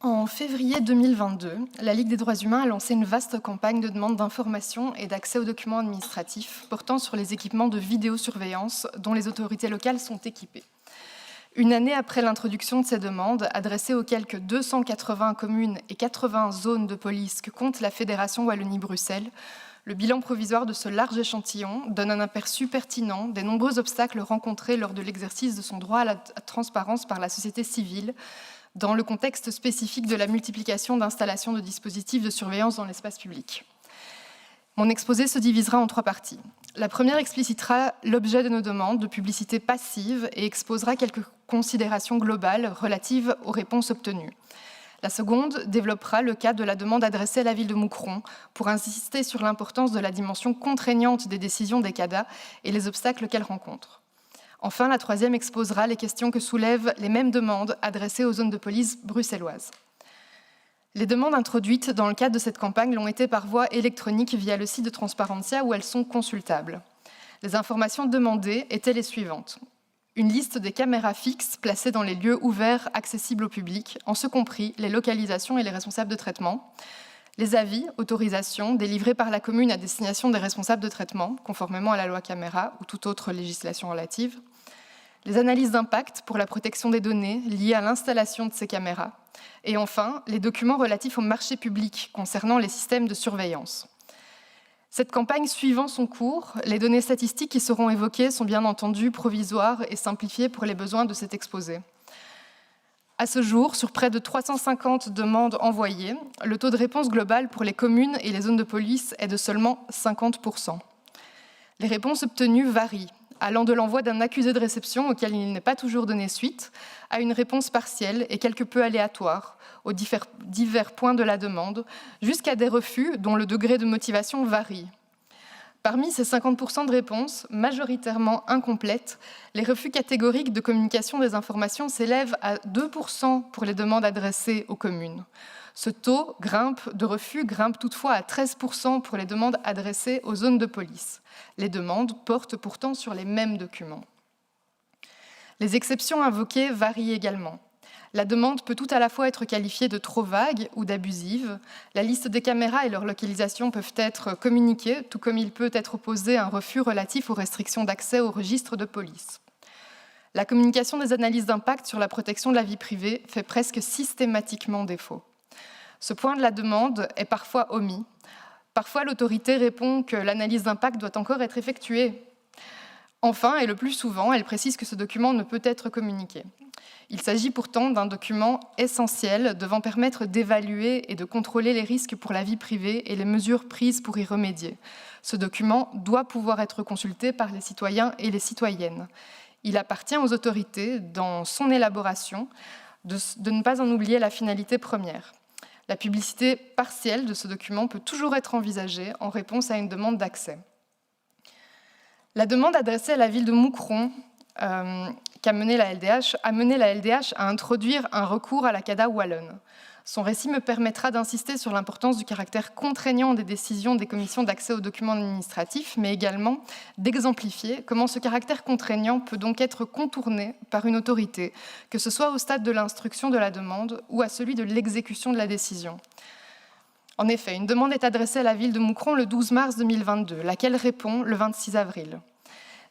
En février 2022, la Ligue des droits humains a lancé une vaste campagne de demande d'information et d'accès aux documents administratifs portant sur les équipements de vidéosurveillance dont les autorités locales sont équipées. Une année après l'introduction de ces demandes, adressées aux quelques 280 communes et 80 zones de police que compte la Fédération Wallonie-Bruxelles, le bilan provisoire de ce large échantillon donne un aperçu pertinent des nombreux obstacles rencontrés lors de l'exercice de son droit à la transparence par la société civile, dans le contexte spécifique de la multiplication d'installations de dispositifs de surveillance dans l'espace public. Mon exposé se divisera en 3 parties. La première explicitera l'objet de nos demandes de publicité passive et exposera quelques considérations globales relatives aux réponses obtenues. La seconde développera le cas de la demande adressée à la ville de Moucron pour insister sur l'importance de la dimension contraignante des décisions des CADA et les obstacles qu'elles rencontrent. Enfin, la troisième exposera les questions que soulèvent les mêmes demandes adressées aux zones de police bruxelloises. Les demandes introduites dans le cadre de cette campagne l'ont été par voie électronique via le site de Transparentia où elles sont consultables. Les informations demandées étaient les suivantes. Une liste des caméras fixes placées dans les lieux ouverts accessibles au public, en ce compris les localisations et les responsables de traitement, les avis, autorisations délivrés par la commune à destination des responsables de traitement, conformément à la loi caméra ou toute autre législation relative, les analyses d'impact pour la protection des données liées à l'installation de ces caméras, et enfin, les documents relatifs au marché public concernant les systèmes de surveillance. Cette campagne suivant son cours, les données statistiques qui seront évoquées sont bien entendu provisoires et simplifiées pour les besoins de cet exposé. À ce jour, sur près de 350 demandes envoyées, le taux de réponse global pour les communes et les zones de police est de seulement 50%. Les réponses obtenues varient, allant de l'envoi d'un accusé de réception auquel il n'est pas toujours donné suite, à une réponse partielle et quelque peu aléatoire aux divers points de la demande, jusqu'à des refus dont le degré de motivation varie. Parmi ces 50% de réponses, majoritairement incomplètes, les refus catégoriques de communication des informations s'élèvent à 2% pour les demandes adressées aux communes. Ce taux de refus grimpe toutefois à 13% pour les demandes adressées aux zones de police. Les demandes portent pourtant sur les mêmes documents. Les exceptions invoquées varient également. La demande peut tout à la fois être qualifiée de trop vague ou d'abusive. La liste des caméras et leur localisation peuvent être communiquées, tout comme il peut être opposé un refus relatif aux restrictions d'accès au registre de police. La communication des analyses d'impact sur la protection de la vie privée fait presque systématiquement défaut. Ce point de la demande est parfois omis. Parfois, l'autorité répond que l'analyse d'impact doit encore être effectuée. Enfin, et le plus souvent, elle précise que ce document ne peut être communiqué. Il s'agit pourtant d'un document essentiel devant permettre d'évaluer et de contrôler les risques pour la vie privée et les mesures prises pour y remédier. Ce document doit pouvoir être consulté par les citoyens et les citoyennes. Il appartient aux autorités, dans son élaboration, de ne pas en oublier la finalité première. La publicité partielle de ce document peut toujours être envisagée en réponse à une demande d'accès. La demande adressée à la ville de Moucron qu'a mené la LDH a mené la LDH à introduire un recours à la CADA wallonne. Son récit me permettra d'insister sur l'importance du caractère contraignant des décisions des commissions d'accès aux documents administratifs, mais également d'exemplifier comment ce caractère contraignant peut donc être contourné par une autorité, que ce soit au stade de l'instruction de la demande ou à celui de l'exécution de la décision. En effet, une demande est adressée à la ville de Moucron le 12 mars 2022, laquelle répond le 26 avril.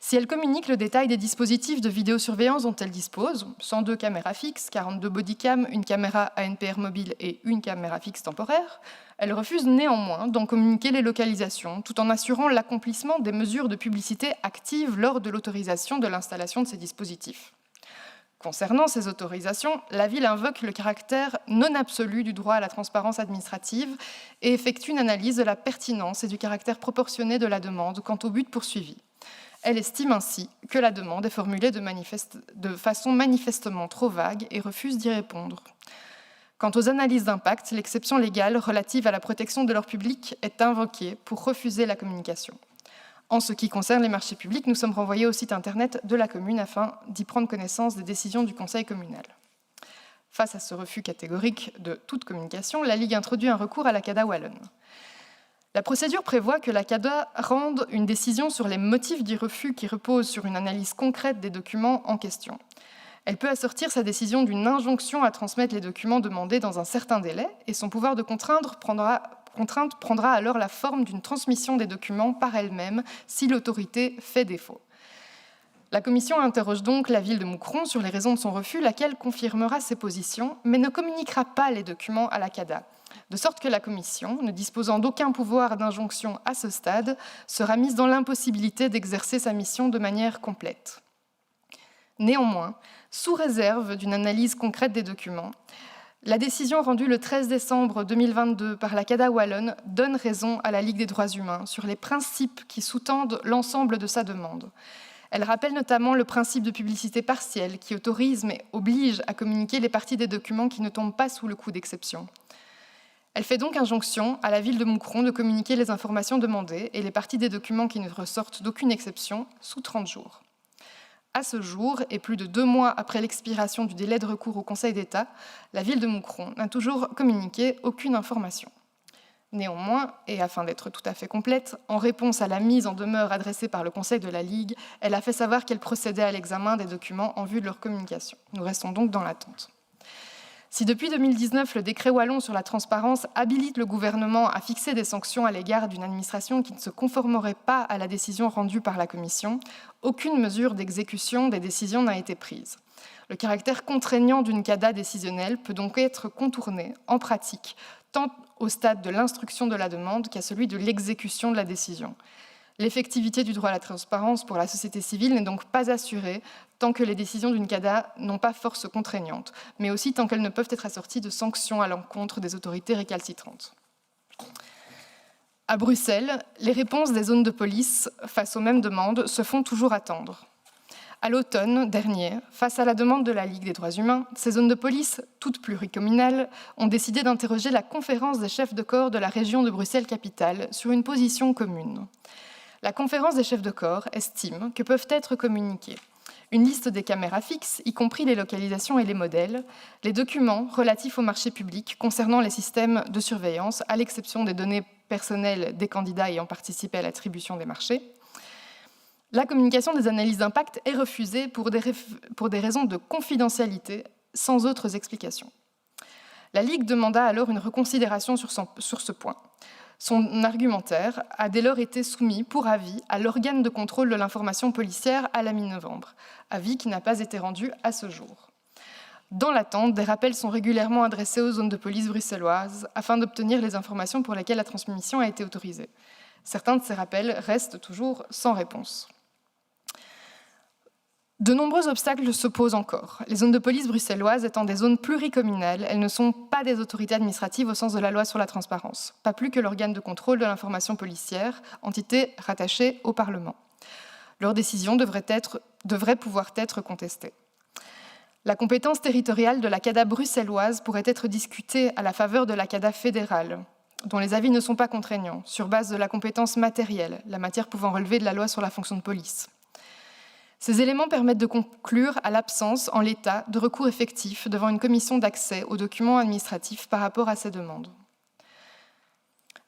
Si elle communique le détail des dispositifs de vidéosurveillance dont elle dispose, 102 caméras fixes, 42 bodycams, une caméra ANPR mobile et une caméra fixe temporaire, elle refuse néanmoins d'en communiquer les localisations, tout en assurant l'accomplissement des mesures de publicité actives lors de l'autorisation de l'installation de ces dispositifs. Concernant ces autorisations, la ville invoque le caractère non absolu du droit à la transparence administrative et effectue une analyse de la pertinence et du caractère proportionné de la demande quant au but poursuivi. Elle estime ainsi que la demande est formulée de façon manifestement trop vague et refuse d'y répondre. Quant aux analyses d'impact, l'exception légale relative à la protection de leur public est invoquée pour refuser la communication. En ce qui concerne les marchés publics, nous sommes renvoyés au site internet de la commune afin d'y prendre connaissance des décisions du conseil communal. Face à ce refus catégorique de toute communication, la Ligue introduit un recours à la CADA wallonne. La procédure prévoit que la CADA rende une décision sur les motifs du refus qui repose sur une analyse concrète des documents en question. Elle peut assortir sa décision d'une injonction à transmettre les documents demandés dans un certain délai, et son pouvoir de contrainte prendra alors la forme d'une transmission des documents par elle-même si l'autorité fait défaut. La Commission interroge donc la ville de Moucron sur les raisons de son refus, laquelle confirmera ses positions, mais ne communiquera pas les documents à la CADA, de sorte que la Commission, ne disposant d'aucun pouvoir d'injonction à ce stade, sera mise dans l'impossibilité d'exercer sa mission de manière complète. Néanmoins, sous réserve d'une analyse concrète des documents, la décision rendue le 13 décembre 2022 par la CADA wallonne donne raison à la Ligue des droits humains sur les principes qui sous-tendent l'ensemble de sa demande. Elle rappelle notamment le principe de publicité partielle qui autorise mais oblige à communiquer les parties des documents qui ne tombent pas sous le coup d'exception. Elle fait donc injonction à la ville de Moucron de communiquer les informations demandées et les parties des documents qui ne ressortent d'aucune exception sous 30 jours. À ce jour, et plus de 2 mois après l'expiration du délai de recours au Conseil d'État, la ville de Moucron n'a toujours communiqué aucune information. Néanmoins, et afin d'être tout à fait complète, en réponse à la mise en demeure adressée par le Conseil de la Ligue, elle a fait savoir qu'elle procédait à l'examen des documents en vue de leur communication. Nous restons donc dans l'attente. Si depuis 2019, le décret wallon sur la transparence habilite le gouvernement à fixer des sanctions à l'égard d'une administration qui ne se conformerait pas à la décision rendue par la Commission, aucune mesure d'exécution des décisions n'a été prise. Le caractère contraignant d'une CADA décisionnelle peut donc être contourné, en pratique, tant au stade de l'instruction de la demande qu'à celui de l'exécution de la décision. L'effectivité du droit à la transparence pour la société civile n'est donc pas assurée tant que les décisions d'une CADA n'ont pas force contraignante, mais aussi tant qu'elles ne peuvent être assorties de sanctions à l'encontre des autorités récalcitrantes. À Bruxelles, les réponses des zones de police face aux mêmes demandes se font toujours attendre. À l'automne dernier, face à la demande de la Ligue des droits humains, ces zones de police, toutes pluricommunales, ont décidé d'interroger la conférence des chefs de corps de la région de Bruxelles-Capitale sur une position commune. La conférence des chefs de corps estime que peuvent être communiqués une liste des caméras fixes, y compris les localisations et les modèles, les documents relatifs au marché public concernant les systèmes de surveillance, à l'exception des données personnelles des candidats ayant participé à l'attribution des marchés. La communication des analyses d'impact est refusée pour des raisons de confidentialité, sans autres explications. La Ligue demanda alors une reconsidération sur ce point. Son argumentaire a dès lors été soumis pour avis à l'organe de contrôle de l'information policière à la mi-novembre, avis qui n'a pas été rendu à ce jour. Dans l'attente, des rappels sont régulièrement adressés aux zones de police bruxelloises afin d'obtenir les informations pour lesquelles la transmission a été autorisée. Certains de ces rappels restent toujours sans réponse. De nombreux obstacles se posent encore. Les zones de police bruxelloises étant des zones pluricommunales, elles ne sont pas des autorités administratives au sens de la loi sur la transparence, pas plus que l'organe de contrôle de l'information policière, entité rattachée au Parlement. Leurs décisions devraient pouvoir être contestées. La compétence territoriale de la CADA bruxelloise pourrait être discutée à la faveur de la CADA fédérale, dont les avis ne sont pas contraignants, sur base de la compétence matérielle, la matière pouvant relever de la loi sur la fonction de police. Ces éléments permettent de conclure à l'absence, en l'état, de recours effectif devant une commission d'accès aux documents administratifs par rapport à ces demandes.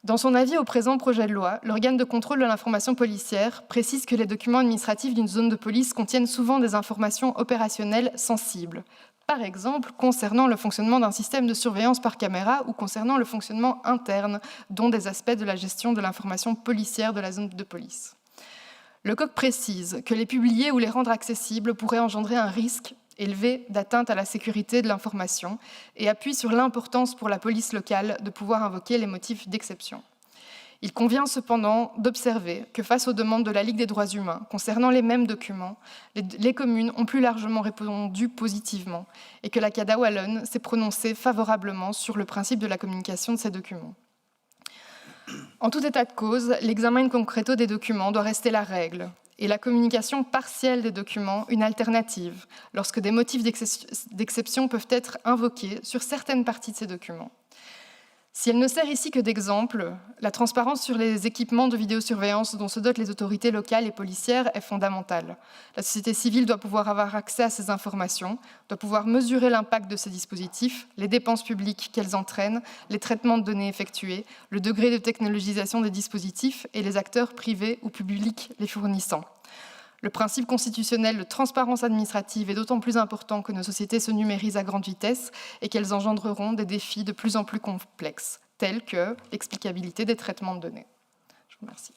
Dans son avis au présent projet de loi, l'organe de contrôle de l'information policière précise que les documents administratifs d'une zone de police contiennent souvent des informations opérationnelles sensibles, par exemple concernant le fonctionnement d'un système de surveillance par caméra ou concernant le fonctionnement interne, dont des aspects de la gestion de l'information policière de la zone de police. Le COC précise que les publier ou les rendre accessibles pourrait engendrer un risque élevé d'atteinte à la sécurité de l'information et appuie sur l'importance pour la police locale de pouvoir invoquer les motifs d'exception. Il convient cependant d'observer que face aux demandes de la Ligue des droits humains concernant les mêmes documents, les communes ont plus largement répondu positivement et que la CADA wallonne s'est prononcée favorablement sur le principe de la communication de ces documents. En tout état de cause, l'examen in concreto des documents doit rester la règle et la communication partielle des documents une alternative lorsque des motifs d'exception peuvent être invoqués sur certaines parties de ces documents. Si elle ne sert ici que d'exemple, la transparence sur les équipements de vidéosurveillance dont se dotent les autorités locales et policières est fondamentale. La société civile doit pouvoir avoir accès à ces informations, doit pouvoir mesurer l'impact de ces dispositifs, les dépenses publiques qu'elles entraînent, les traitements de données effectués, le degré de technologisation des dispositifs et les acteurs privés ou publics les fournissant. Le principe constitutionnel de transparence administrative est d'autant plus important que nos sociétés se numérisent à grande vitesse et qu'elles engendreront des défis de plus en plus complexes, tels que l'explicabilité des traitements de données. Je vous remercie.